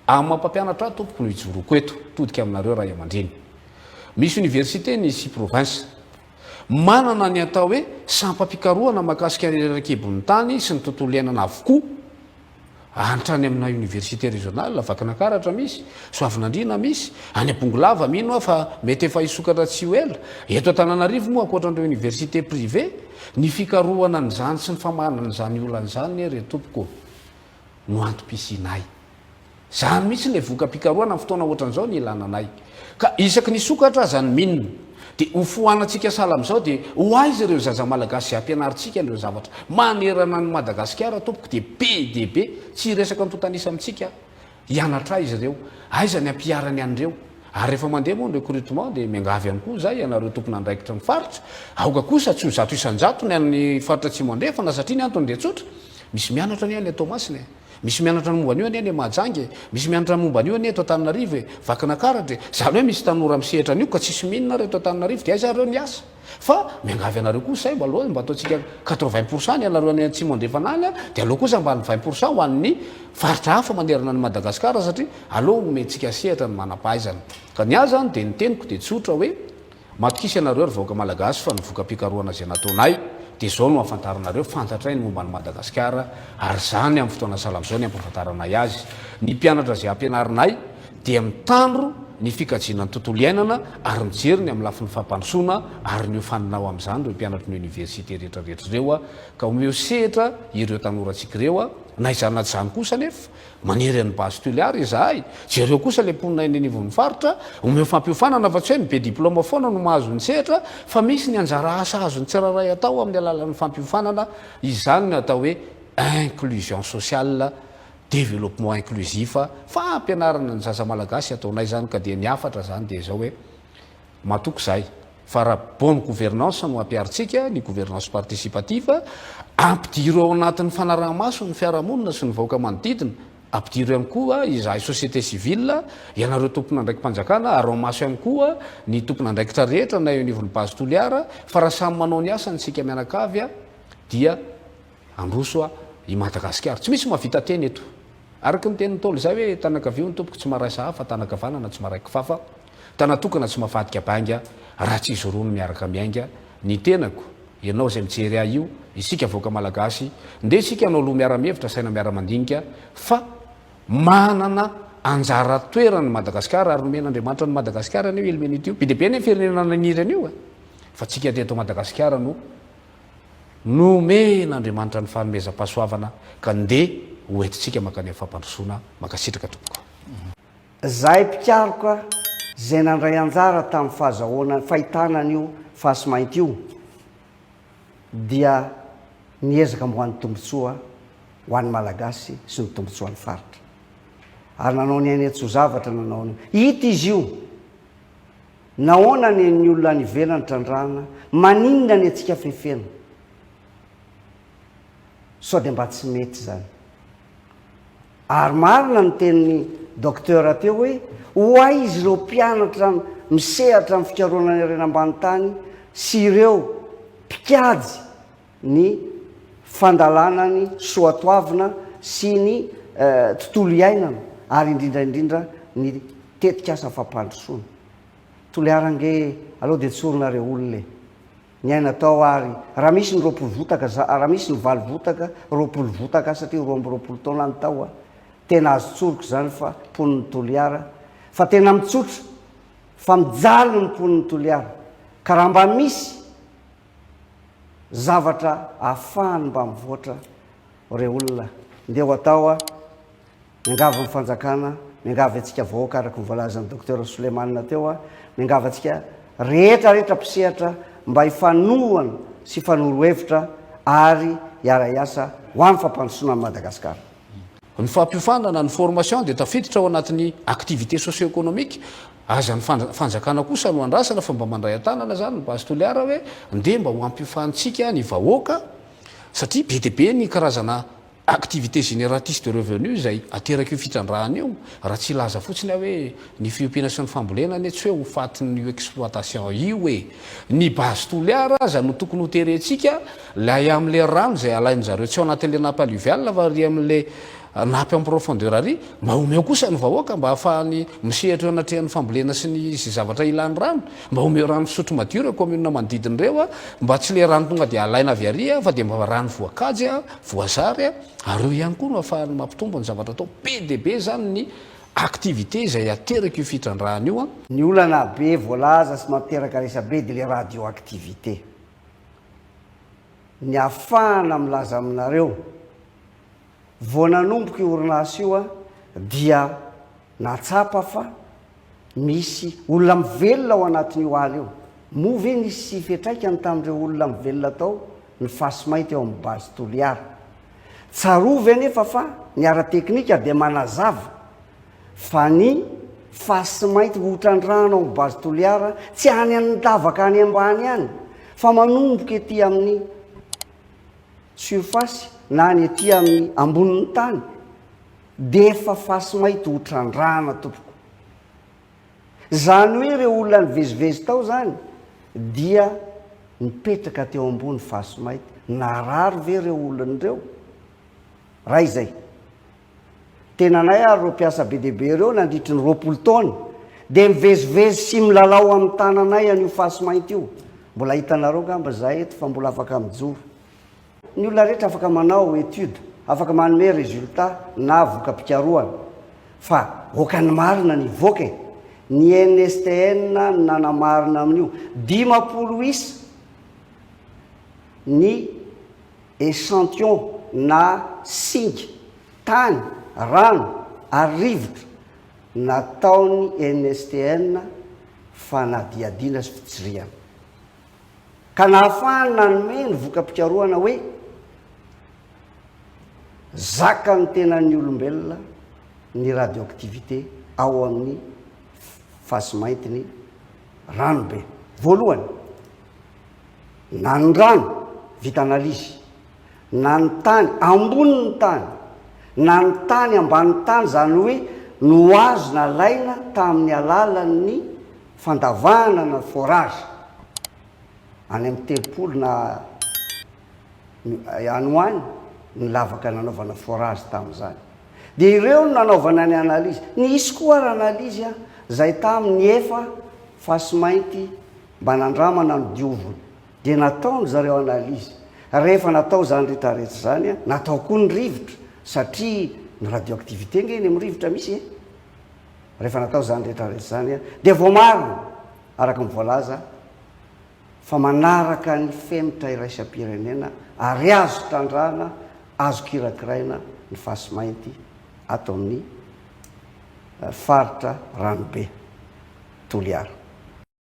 amin'ny mampampianatra tompoko no hijoroko eto todika aminareo raha aman-dreny. Misy université ny sy province manana ny atao hoe sampam-pikarohana mahakasika rerakebon'ny tany sy ny tontolo iainana avokoa antrany amina université régionale Vakinakaratra misy, Soavinandriana misy, any Ambongolava mino aho fa mety efa hisokatra tsy ho ela. Eto Antananarivo moa ankoatran'ireo université privé ny fikarohana n'izany sy ny famanana n'izany olan'izany ry tompoko no antom-pisinay. Zany mihitsy le voka-pikarohana amin'ny fotoana ohatran'izao ny ilananay. Ka isaky ny sokatra zany minina dia ho fohanantsika sala amin'izao dia ho aiza ireo zaza malagasy ampianarintsika ireo zavatra manerana ny Madagasikara tompoko dia be dia be tsy resaka nytotanisa amintsika hianatra izy ireo aiza ny ampiarany an'ireo ary rehefa mandeha moa ny recrutement dia miangavy ihany koa zay ianareo tompona andraikitra ny faritra aoka kosa tsy ho zato isan-jato ny an'ny faritra tsy mandrefana satria ny antony dia tsotra misy mianatra ny any Tomasina misy mianatra ny momba an'io any Mahajangy misy mianatra ny momba an'io any eto Antananarivo Vakinakaratra zany hoe misy tanora misehatra an'io ka tsisy minina reto Antananarivo dia aiza reo ny asa fa miangavy anareo kosa mba aloha mba ataontsika 80% ny anareo any tsy mandrefana any dia aloha kosa mba ny 20% ho an'ny faritra hafa manerana ny Madagasikara satria aloha omentsika sehatra ny manam-pahaizana ka ny azy zany dia ny teniko dia tsotra hoe matokisy anareo ry vahoaka malagasy fa ny voka-pikarohana izay nataonay dia zao no afantaranareo fantatray ny momba ny Madagasikara ary zany amin'ny fotoana salam'izao ny ampafantaranay azy ny mpianatra izay ampianarinay dia mitandro ny fikajiana ny tontolo iainana ary mijery ny amin'ny lafin'ny fampandrosoana ary ny hofaninao amin'izany ireo mpianatra ny université rehetrarehetra ireo ka omeo sehatra ireo tanorantsika ireo na izanaty zany kosa nefa manery an'ny base toliary izahay jereo kosa le mponina eny anivon'ny faritra omeo fampiofanana fa tsy hoe mibe diplôma foana no mahazo ny sehatra fa misy ny anjara asa azo ny tsiraray atao amin'ny alalan'ny fampiofanana izany no atao hoe inclusion sociale développement inclusif fa ampianarana ny zaza malagasy ataonay zany ka dia ny afatra zany dia zao hoe matoko zay fa raha bonne gouvernance no ampiaritsika ny gouvernance participative ampidiro ao anatin'ny fanaraha-maso ny fiarahamonina sy ny vahoaka manodidina ampidiro ihany koa izahay société civile ianareo tompona andraiky mpanjakana ary maso ihany koa ny tompona andraikitra rehetra na eo anivon'ny base toliara fa raha samy manao ny asany sika mianakavy dia androso i Madagasikara tsy misy mahavita teny eto araky ny tenin'ny tolo zay hoe tanakavio ny tompoko tsy maraisa hafa tanakavanana tsy maraiky fafa tanatokana tsy mafadika banga raha tsy izy roa no miaraka miainga ny tenako ianao zay mijery ahy io isika voaka malagasy nde isika anao aloha miara-mihevitra saina miara-mandinika fa manana anjara toerany Madagasikara ary nomen'Andriamanitra ny Madagasikara ny ilmenity io be dia be ny firenena nanirany io fa tsika teto Madagasikara no nomen'Andriamanitra ny fanomezam-pahasoavana ka nde hoentitsika makany fampandrosoana makasitraka tompoko zahay mpikaroka zay nandray anjara tamin'ny fahazahoana fahitana an'io fasy mainty io dia niezaka mbo an'ny tombotsoa ho an'ny malagasy sy ny tombotsoa ny faritra ary nanao ny ainetso zavatra nanao ny hita izy io nahoana ny olona ny velany trandrana maninona ny atsika fefena sao dia mba tsy mety zany ary marina ny tenin'ny docteur teo hoe hoay izy ireo mpianatra misehatra amin'ny fikaroana ny rena ambany tany sy ireo mpikady ny fandalanany soatoavina sy ny tontolo iainana ary indrindraindrindra ny tetika asa fampandrosoana toliarange aloha dia tsoronareo olona ny aina tao ary raha misy ny roapolo votaka raha misy ny valo votaka roapolo votaka satria roa amby roapolo taona ny tao tena azo tsoroko zany fa mponiny toliara fa tena mitsotra fa mijaly ny mponiny toliara ka raha mba misy zavatra ahafahany mba mivoatra re olona ndeo atao miangava ny fanjakana miangava atsika vahoaka araky nyvoalazan'ny docteur Soleimanina teo miangava atsika rehetrarehetra mpisehatra mba hifanohana sy fanorohevitra ary hiara-iasa ho amin'ny fampandrosoana ny Madagasikara ny fampiofanana ny formation dia tafiditra ao anatin'ny activité socio-économique aza ny fanjakana kosa no andrasana fa mba mandray an-tanana zany ny base toliara hoe nde mba ho ampiofantsika ny vahoaka satria be dia be ny karazana activité génératrice de revenu zay ateraky io fitrandrahana io raha tsy laza fotsiny hoe ny fiompiana sy ny fambolena tsy hoe ho fatin'io exploitation io hoe ny base toliara zany no tokony hoterentsika lay amin'le rano zay alainy zareo tsy ao anatin'le nampalivialina fa ry amin'le napy amin'ny profondeur ary mba omeo kosa ny vahoaka mba hahafahany misehatra eo anatrehan'ny fambolena sy ny sy zavatra ilany rano mba omeo rano fisotro madio reo commune manodidiny reo a mba tsy le rano tonga de alaina avy ary a fa de mba rano voakajy a voazary a ary eo ihany koa no ahafahany mampitombo ny zavatra atao be debe zany ny activité izay ateraka io fitrandrahana io a ny olana be voalaza sy mamiteraka resabe de le radioactivité ny afahana milaza aminareo vo nanomboka orinasa io a dia natsapa fa misy olona mivelona ao anatin'io aly io mo ve nisy sy fetraikany tamin'ireo olona mivelona tao ny fasimaity eo amin'ny base toliara tsarovy anefa fa ny ara-teknika de manazava fa ny fasimaity hotrandrano ao amin'ny base toliara tsy any an'ny davaka any ambany any fa manomboka ety amin'ny surface na ny ety amin'ny ambonin'ny tany de efa fasimaity hotrandrana tompoko zany hoe ireo olona ny vezivezy tao zany dia mipetraka teo ambony fasimaity narary ve reo olon'ireo raha izay tena nay ary reo mpiasa be dehibe reo nandritry ny 20 taona de mivezivezy sy milalao amin'ny tananay an'io fasimaity io mbola hitanareo gamba zahay eto fa mbola afaka mijoro ny olona rehetra afaka manao étude afaka manome résultat na voka-pikaroana fa okany marina ny voke ny NSTN nanamarina amin'io 10 isa ny échantillon na singa tany rano ary rivotra nataony NSTN fa nadiadina sy fitsiriana ka nahafahany nanome ny voka-pikaroana hoe zaka ny tenan'ny olombelona ny radioactivité ao amin'ny fasimaity ny ranobe voalohany na ny rano vita analizy na ny tany amboniny tany na ny tany amban'ny tany zany hoe no azo na laina tamin'ny alalan'ny fandavahana na forage any amin'ny 30 na any hoany ny lavaka nanaovana forage tamin'izany de ireo no nanaovana ny analizy ny isy koa ary analizy a zay tamin'ny efa fasimaity mba nandramana ny diovony de nataony zareo analizy rehefa natao zany rehetrarehetra zany a natao koa ny rivotra satria ny radioactivité ngeny amin'ny rivotra misy e rehefa natao zany rehetrarehetra zany a de vo marina araka ny voalaza fa manaraka ny femitra iraisam-pirenena ary azo tandrana azo kirakiraina ny fasimaity ato amin'ny faritra ranobe toliara